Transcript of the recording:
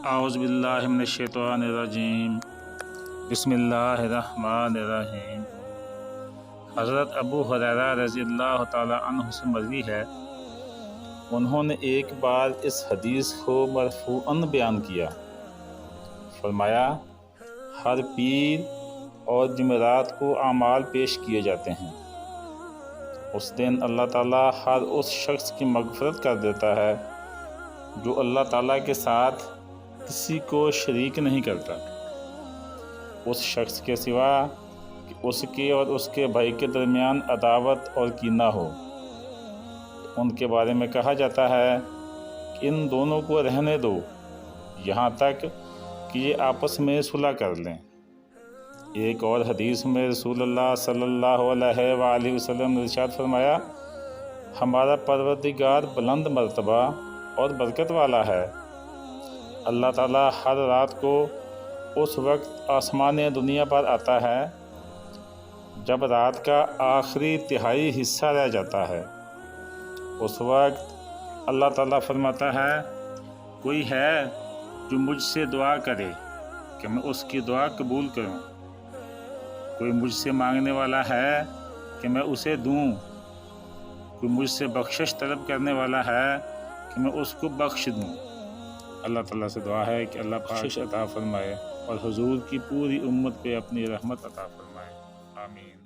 اعوذ باللہ من الشیطان الرجیم بسم اللہ الرحمن الرحیم۔ حضرت ابو ہریرہ رضی اللہ تعالی عنہ سے مروی ہے، انہوں نے ایک بار اس حدیث کو مرفوعاً بیان کیا، فرمایا ہر پیر اور جمعرات کو اعمال پیش کیے جاتے ہیں، اس دن اللہ تعالیٰ ہر اس شخص کی مغفرت کر دیتا ہے جو اللہ تعالیٰ کے ساتھ کسی کو شریک نہیں کرتا، اس شخص کے سوا کہ اس کے اور اس کے بھائی کے درمیان عداوت اور کینہ ہو۔ ان کے بارے میں کہا جاتا ہے کہ ان دونوں کو رہنے دو یہاں تک کہ یہ آپس میں صلح کر لیں۔ ایک اور حدیث میں رسول اللہ صلی اللہ علیہ وآلہ وسلم نے ارشاد فرمایا، ہمارا پروردگار بلند مرتبہ اور برکت والا ہے، اللہ تعالیٰ ہر رات کو اس وقت آسمان دنیا پر آتا ہے جب رات کا آخری تہائی حصہ رہ جاتا ہے۔ اس وقت اللہ تعالیٰ فرماتا ہے، کوئی ہے جو مجھ سے دعا کرے کہ میں اس کی دعا قبول کروں، کوئی مجھ سے مانگنے والا ہے کہ میں اسے دوں، کوئی مجھ سے بخشش طلب کرنے والا ہے کہ میں اس کو بخش دوں۔ اللہ تعالیٰ سے دعا ہے کہ اللہ بخشش عطا فرمائے اور حضور کی پوری امت پہ اپنی رحمت عطا فرمائے، آمین۔